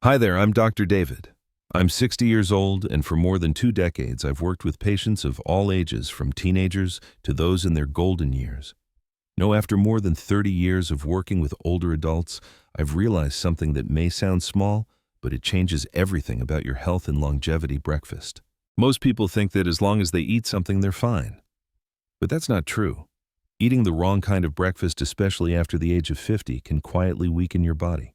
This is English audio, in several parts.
Hi there, I'm Dr. David. I'm 60 years old, and for more than 2 decades, I've worked with patients of all ages, from teenagers to those in their golden years. After more than 30 years of working with older adults, I've realized something that may sound small, but it changes everything about your health and longevity: breakfast. Most people think that as long as they eat something, they're fine. But that's not true. Eating the wrong kind of breakfast, especially after the age of 50, can quietly weaken your body,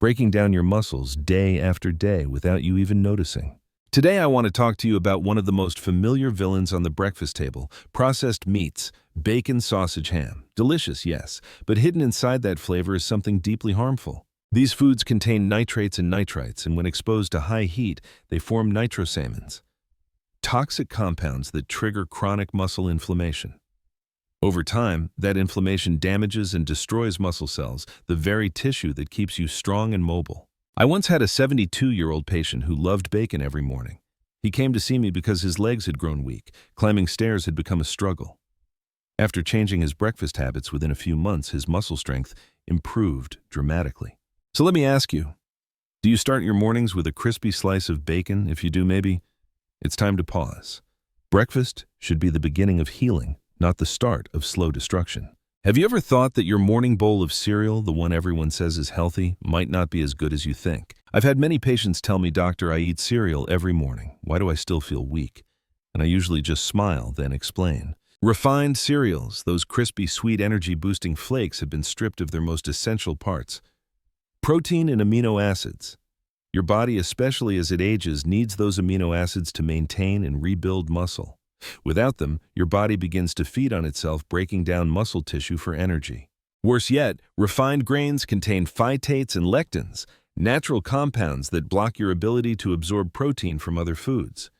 breaking down your muscles day after day without you even noticing. Today I want to talk to you about one of the most familiar villains on the breakfast table: processed meats, bacon, sausage, ham. Delicious, yes, but hidden inside that flavor is something deeply harmful. These foods contain nitrates and nitrites, and when exposed to high heat, they form nitrosamines, toxic compounds that trigger chronic muscle inflammation. Over time, that inflammation damages and destroys muscle cells, the very tissue that keeps you strong and mobile. I once had a 72-year-old patient who loved bacon every morning. He came to see me because his legs had grown weak. Climbing stairs had become a struggle. After changing his breakfast habits within a few months, his muscle strength improved dramatically. So let me ask you, do you start your mornings with a crispy slice of bacon? If you do, maybe it's time to pause. Breakfast should be the beginning of healing, not the start of slow destruction. Have you ever thought that your morning bowl of cereal, the one everyone says is healthy, might not be as good as you think? I've had many patients tell me, "Doctor, I eat cereal every morning. Why do I still feel weak?" And I usually just smile, then explain. Refined cereals, those crispy, sweet, energy-boosting flakes, have been stripped of their most essential parts: protein and amino acids. Your body, especially as it ages, needs those amino acids to maintain and rebuild muscle. Without them, your body begins to feed on itself, breaking down muscle tissue for energy. Worse yet, refined grains contain phytates and lectins, natural compounds that block your ability to absorb protein from other foods.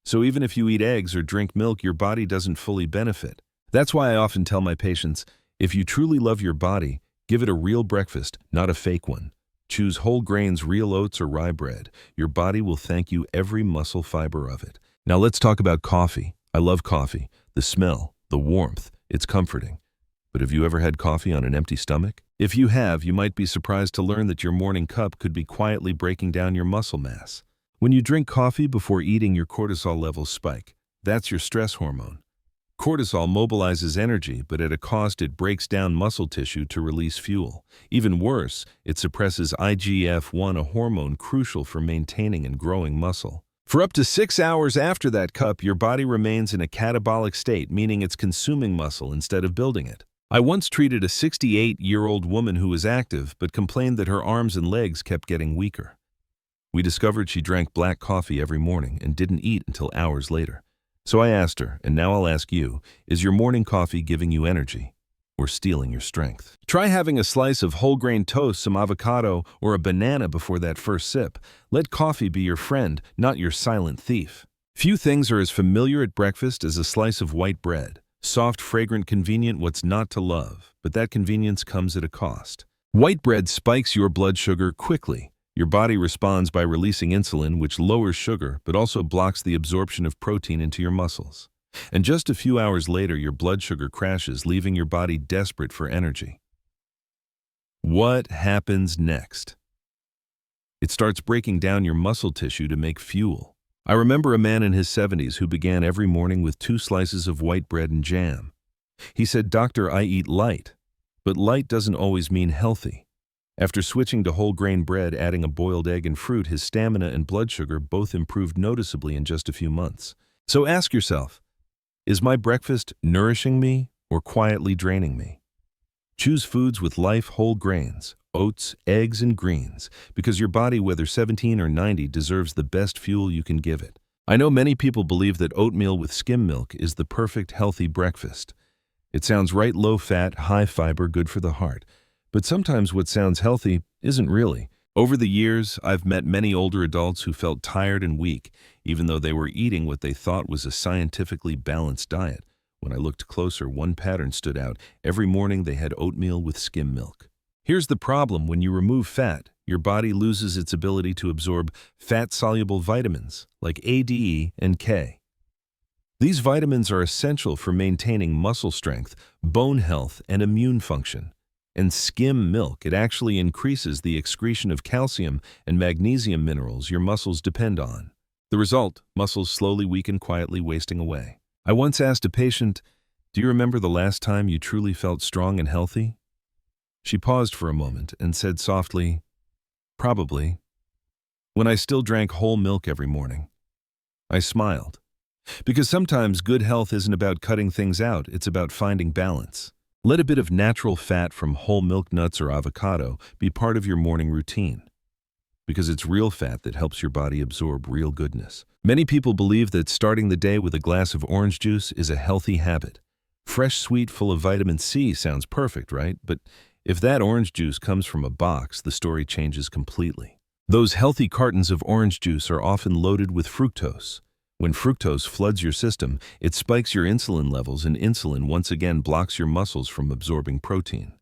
So even if you eat eggs or drink milk, your body doesn't fully benefit. That's why I often tell my patients, if you truly love your body, give it a real breakfast, not a fake one. Choose whole grains, real oats, or rye bread. Your body will thank you every muscle fiber of it. Now let's talk about coffee. I love coffee. The smell, the warmth, it's comforting. But have you ever had coffee on an empty stomach? If you have, you might be surprised to learn that your morning cup could be quietly breaking down your muscle mass. When you drink coffee before eating, your cortisol levels spike. That's your stress hormone. Cortisol mobilizes energy, but at a cost: it breaks down muscle tissue to release fuel. Even worse, it suppresses IGF-1, a hormone crucial for maintaining and growing muscle. For up to 6 hours after that cup, your body remains in a catabolic state, meaning it's consuming muscle instead of building it. I once treated a 68-year-old woman who was active but complained that her arms and legs kept getting weaker. We discovered she drank black coffee every morning and didn't eat until hours later. So I asked her, and now I'll ask you, is your morning coffee giving you energy or stealing your strength? Try having a slice of whole grain toast, some avocado, or a banana before that first sip. Let coffee be your friend, not your silent thief. Few things are as familiar at breakfast as a slice of white bread. Soft, fragrant, convenient, what's not to love? But that convenience comes at a cost. White bread spikes your blood sugar quickly. Your body responds by releasing insulin, which lowers sugar, but also blocks the absorption of protein into your muscles. And just a few hours later, your blood sugar crashes, leaving your body desperate for energy. What happens next? It starts breaking down your muscle tissue to make fuel. I remember a man in his 70s who began every morning with 2 slices of white bread and jam. He said, "Doctor, I eat light." But light doesn't always mean healthy. After switching to whole grain bread, adding a boiled egg and fruit, his stamina and blood sugar both improved noticeably in just a few months. So ask yourself, is my breakfast nourishing me or quietly draining me? Choose foods with life: whole grains, oats, eggs, and greens, because your body, whether 17 or 90, deserves the best fuel you can give it. I know many people believe that oatmeal with skim milk is the perfect healthy breakfast. It sounds right: low fat, high fiber, good for the heart. But sometimes what sounds healthy isn't really. Over the years, I've met many older adults who felt tired and weak, even though they were eating what they thought was a scientifically balanced diet. When I looked closer, one pattern stood out. Every morning they had oatmeal with skim milk. Here's the problem: when you remove fat, your body loses its ability to absorb fat-soluble vitamins like A, D, E, and K. These vitamins are essential for maintaining muscle strength, bone health, and immune function. And skim milk, it actually increases the excretion of calcium and magnesium minerals your muscles depend on. The result, muscles slowly weaken quietly, wasting away. I once asked a patient, "Do you remember the last time you truly felt strong and healthy?" She paused for a moment and said softly, "Probably, when I still drank whole milk every morning." I smiled. Because sometimes good health isn't about cutting things out, it's about finding balance. Let a bit of natural fat from whole milk, nuts, or avocado be part of your morning routine. Because it's real fat that helps your body absorb real goodness. Many people believe that starting the day with a glass of orange juice is a healthy habit. Fresh, sweet, full of vitamin C sounds perfect, right? But if that orange juice comes from a box, the story changes completely. Those healthy cartons of orange juice are often loaded with fructose. When fructose floods your system, it spikes your insulin levels, and insulin once again blocks your muscles from absorbing protein.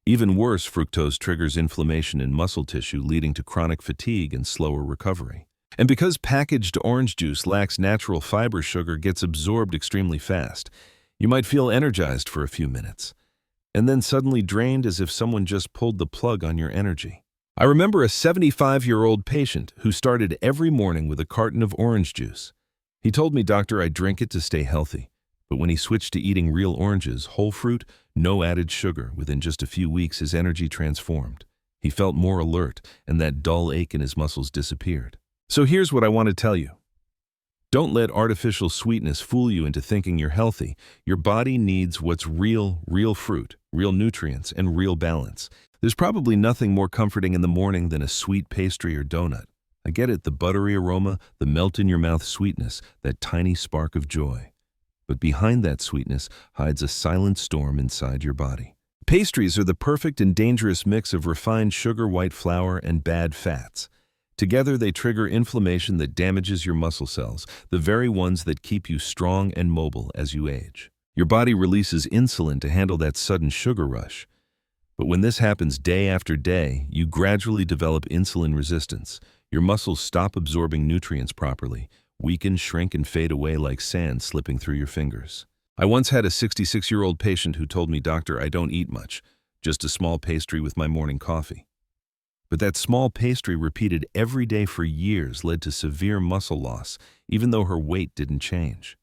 Even worse, fructose triggers inflammation in muscle tissue, leading to chronic fatigue and slower recovery. And because packaged orange juice lacks natural fiber, sugar gets absorbed extremely fast. You might feel energized for a few minutes, and then suddenly drained as if someone just pulled the plug on your energy. I remember a 75-year-old patient who started every morning with a carton of orange juice. He told me, "Doctor, I drink it to stay healthy." But when he switched to eating real oranges, whole fruit, no added sugar, within just a few weeks his energy transformed. He felt more alert, and that dull ache in his muscles disappeared. So here's what I want to tell you. Don't let artificial sweetness fool you into thinking you're healthy. Your body needs what's real fruit, real nutrients, and real balance. There's probably nothing more comforting in the morning than a sweet pastry or donut. I get it, the buttery aroma, the melt-in-your-mouth sweetness, that tiny spark of joy. But behind that sweetness hides a silent storm inside your body. Pastries are the perfect and dangerous mix of refined sugar, white flour, and bad fats. Together, they trigger inflammation that damages your muscle cells, the very ones that keep you strong and mobile as you age. Your body releases insulin to handle that sudden sugar rush. But when this happens day after day, you gradually develop insulin resistance. Your muscles stop absorbing nutrients properly, weaken, shrink, and fade away like sand slipping through your fingers. I once had a 66-year-old patient who told me, "Doctor, I don't eat much, just a small pastry with my morning coffee." But that small pastry repeated every day for years led to severe muscle loss, even though her weight didn't change.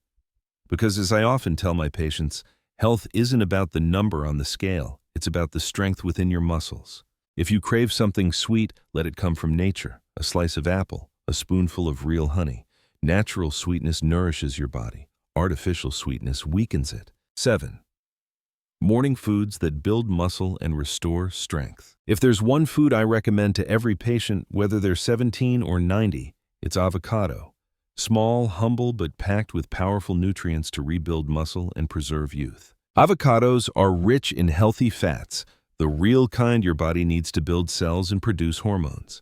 Because as I often tell my patients, health isn't about the number on the scale, it's about the strength within your muscles. If you crave something sweet, let it come from nature. A slice of apple, a spoonful of real honey. Natural sweetness nourishes your body. Artificial sweetness weakens it. 7. Morning foods that build muscle and restore strength. If there's one food I recommend to every patient, whether they're 17 or 90, it's avocado. Small, humble, but packed with powerful nutrients to rebuild muscle and preserve youth. Avocados are rich in healthy fats, the real kind your body needs to build cells and produce hormones.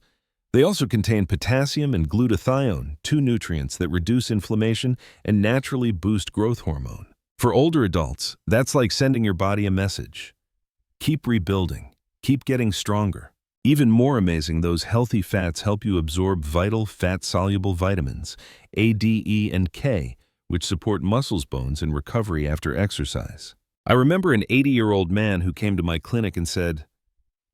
They also contain potassium and glutathione, two nutrients that reduce inflammation and naturally boost growth hormone. For older adults, that's like sending your body a message. Keep rebuilding. Keep getting stronger. Even more amazing, those healthy fats help you absorb vital fat-soluble vitamins, A, D, E, and K, which support muscles, bones, and recovery after exercise. I remember an 80-year-old man who came to my clinic and said,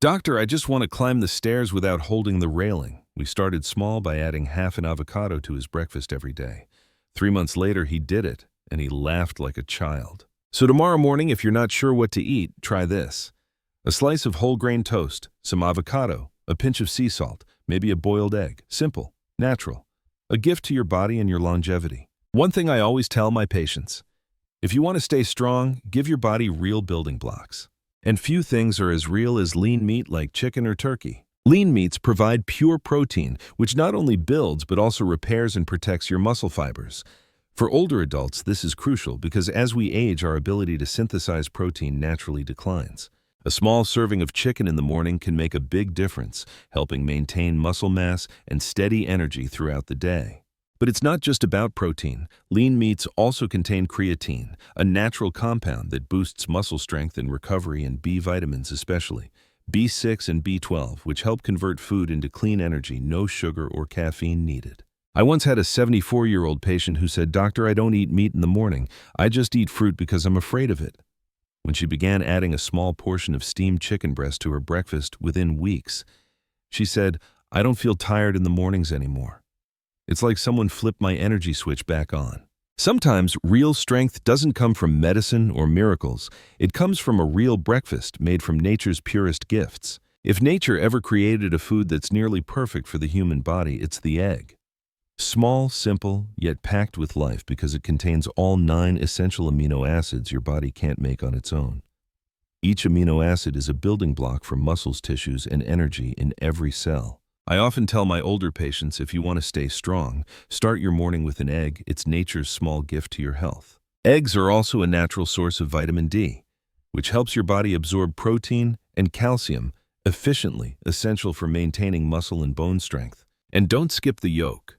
"Doctor, I just want to climb the stairs without holding the railing." We started small by adding half an avocado to his breakfast every day. 3 months later, he did it, and he laughed like a child. So tomorrow morning, if you're not sure what to eat, try this. A slice of whole grain toast, some avocado, a pinch of sea salt, maybe a boiled egg. Simple, natural. A gift to your body and your longevity. One thing I always tell my patients, if you want to stay strong, give your body real building blocks. And few things are as real as lean meat like chicken or turkey. Lean meats provide pure protein, which not only builds but also repairs and protects your muscle fibers. For older adults, this is crucial because as we age, our ability to synthesize protein naturally declines. A small serving of chicken in the morning can make a big difference, helping maintain muscle mass and steady energy throughout the day. But it's not just about protein. Lean meats also contain creatine, a natural compound that boosts muscle strength and recovery, and B vitamins especially, B6 and B12, which help convert food into clean energy, no sugar or caffeine needed. I once had a 74-year-old patient who said, "Doctor, I don't eat meat in the morning. I just eat fruit because I'm afraid of it." when she began adding a small portion of steamed chicken breast to her breakfast within weeks. She said, "I don't feel tired in the mornings anymore. It's like someone flipped my energy switch back on." Sometimes real strength doesn't come from medicine or miracles. It comes from a real breakfast made from nature's purest gifts. If nature ever created a food that's nearly perfect for the human body, it's the egg. Small, simple, yet packed with life because it contains all 9 essential amino acids your body can't make on its own. Each amino acid is a building block for muscles, tissues, and energy in every cell. I often tell my older patients, if you want to stay strong, start your morning with an egg. It's nature's small gift to your health. Eggs are also a natural source of vitamin D, which helps your body absorb protein and calcium efficiently, essential for maintaining muscle and bone strength. And don't skip the yolk.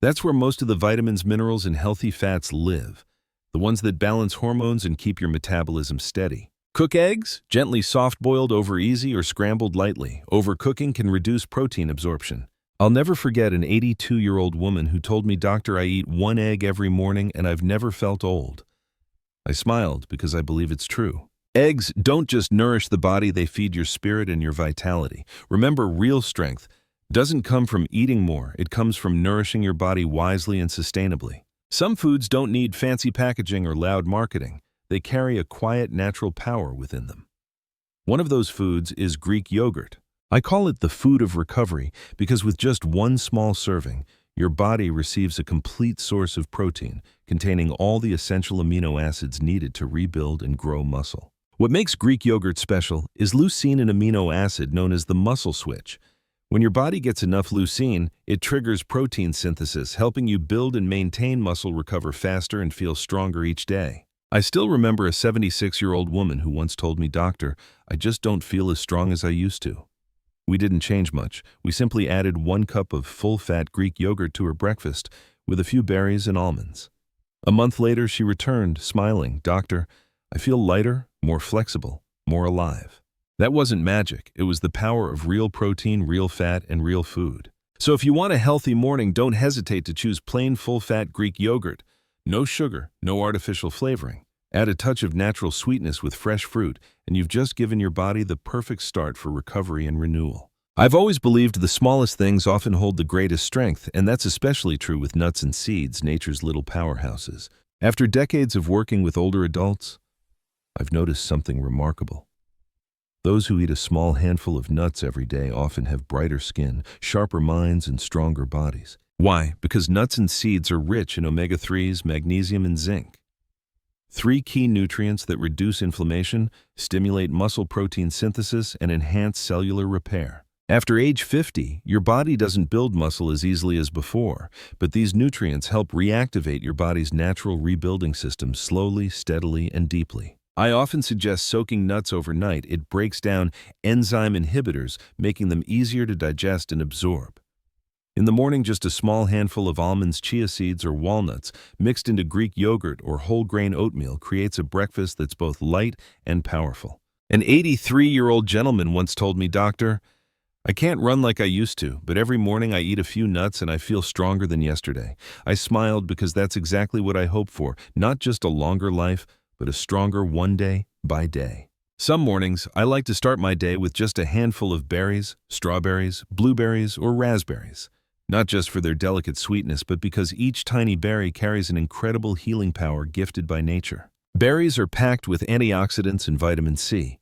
That's where most of the vitamins, minerals, and healthy fats live, the ones that balance hormones and keep your metabolism steady. Cook eggs, gently soft-boiled over easy or scrambled lightly. Overcooking can reduce protein absorption. I'll never forget an 82-year-old woman who told me, "Doctor, I eat 1 egg every morning and I've never felt old." I smiled because I believe it's true. Eggs don't just nourish the body, they feed your spirit and your vitality. Remember, real strength doesn't come from eating more, it comes from nourishing your body wisely and sustainably. Some foods don't need fancy packaging or loud marketing. They carry a quiet, natural power within them. One of those foods is Greek yogurt. I call it the food of recovery because with just 1 small serving, your body receives a complete source of protein containing all the essential amino acids needed to rebuild and grow muscle. What makes Greek yogurt special is leucine, an amino acid known as the muscle switch. When your body gets enough leucine, it triggers protein synthesis, helping you build and maintain muscle, recover faster, and feel stronger each day. I still remember a 76-year-old woman who once told me, "Doctor, I just don't feel as strong as I used to." We didn't change much. We simply added 1 cup of full-fat Greek yogurt to her breakfast with a few berries and almonds. A month later, she returned, smiling, "Doctor, I feel lighter, more flexible, more alive." That wasn't magic. It was the power of real protein, real fat, and real food. So if you want a healthy morning, don't hesitate to choose plain full-fat Greek yogurt. No sugar, no artificial flavoring. Add a touch of natural sweetness with fresh fruit, and you've just given your body the perfect start for recovery and renewal. I've always believed the smallest things often hold the greatest strength, and that's especially true with nuts and seeds, nature's little powerhouses. After decades of working with older adults, I've noticed something remarkable. Those who eat a small handful of nuts every day often have brighter skin, sharper minds, and stronger bodies. Why? Because nuts and seeds are rich in omega-3s, magnesium, and zinc. 3 key nutrients that reduce inflammation, stimulate muscle protein synthesis, and enhance cellular repair. After age 50, your body doesn't build muscle as easily as before, but these nutrients help reactivate your body's natural rebuilding system slowly, steadily, and deeply. I often suggest soaking nuts overnight. It breaks down enzyme inhibitors, making them easier to digest and absorb. In the morning, just a small handful of almonds, chia seeds, or walnuts mixed into Greek yogurt or whole grain oatmeal creates a breakfast that's both light and powerful. An 83-year-old gentleman once told me, "Doctor, I can't run like I used to, but every morning I eat a few nuts and I feel stronger than yesterday." I smiled because that's exactly what I hope for, not just a longer life, but a stronger one day by day. Some mornings, I like to start my day with just a handful of berries, strawberries, blueberries, or raspberries. Not just for their delicate sweetness, but because each tiny berry carries an incredible healing power gifted by nature. Berries are packed with antioxidants and vitamin C,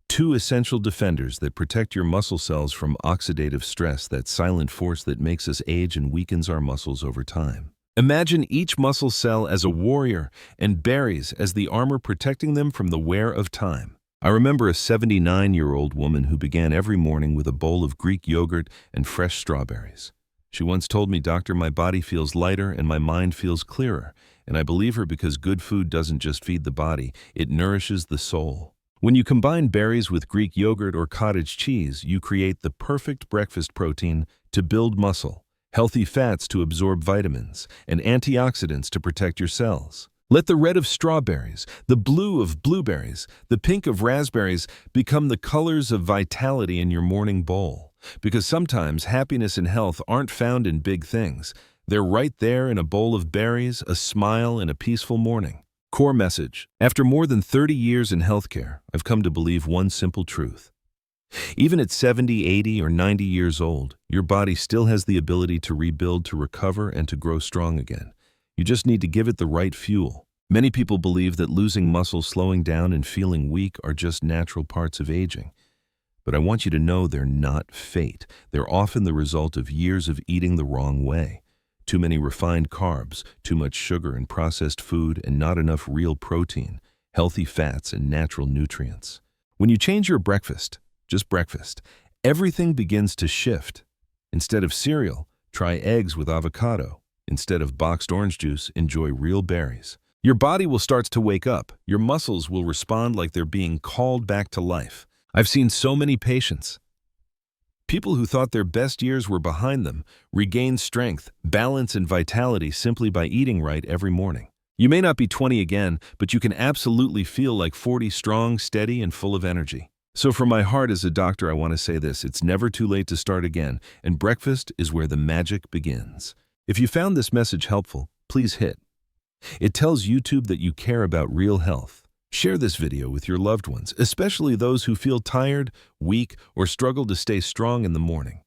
2 essential defenders that protect your muscle cells from oxidative stress, that silent force that makes us age and weakens our muscles over time. Imagine each muscle cell as a warrior and berries as the armor protecting them from the wear of time. I remember a 79-year-old woman who began every morning with a bowl of Greek yogurt and fresh strawberries. She once told me, "Doctor, my body feels lighter and my mind feels clearer." And I believe her because good food doesn't just feed the body, it nourishes the soul. When you combine berries with Greek yogurt or cottage cheese, you create the perfect breakfast protein to build muscle, healthy fats to absorb vitamins, and antioxidants to protect your cells. Let the red of strawberries, the blue of blueberries, the pink of raspberries become the colors of vitality in your morning bowl. Because sometimes happiness and health aren't found in big things. They're right there in a bowl of berries, a smile, and a peaceful morning. Core message. After more than 30 years in healthcare, I've come to believe one simple truth. Even at 70, 80, or 90 years old, your body still has the ability to rebuild, to recover, and to grow strong again. You just need to give it the right fuel. Many people believe that losing muscle, slowing down, and feeling weak are just natural parts of aging. But I want you to know they're not fate. They're often the result of years of eating the wrong way. Too many refined carbs, too much sugar and processed food, and not enough real protein, healthy fats, and natural nutrients. When you change your breakfast, just breakfast, everything begins to shift. Instead of cereal, try eggs with avocado. Instead of boxed orange juice, enjoy real berries. Your body will start to wake up. Your muscles will respond like they're being called back to life. I've seen so many patients, people who thought their best years were behind them, regain strength, balance, and vitality simply by eating right every morning. You may not be 20 again, but you can absolutely feel like 40, strong, steady, and full of energy. So from my heart as a doctor, I want to say this: it's never too late to start again, and breakfast is where the magic begins. If you found this message helpful, please hit. It tells YouTube that you care about real health. Share this video with your loved ones, especially those who feel tired, weak, or struggle to stay strong in the morning.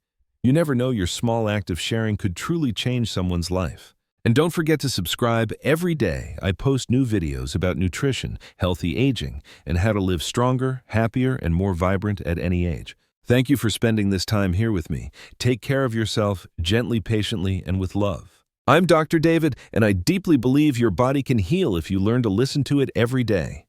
You never know, your small act of sharing could truly change someone's life. And don't forget to subscribe. Every day, I post new videos about nutrition, healthy aging, and how to live stronger, happier, and more vibrant at any age. Thank you for spending this time here with me. Take care of yourself, gently, patiently, and with love. I'm Dr. David, and I deeply believe your body can heal if you learn to listen to it every day.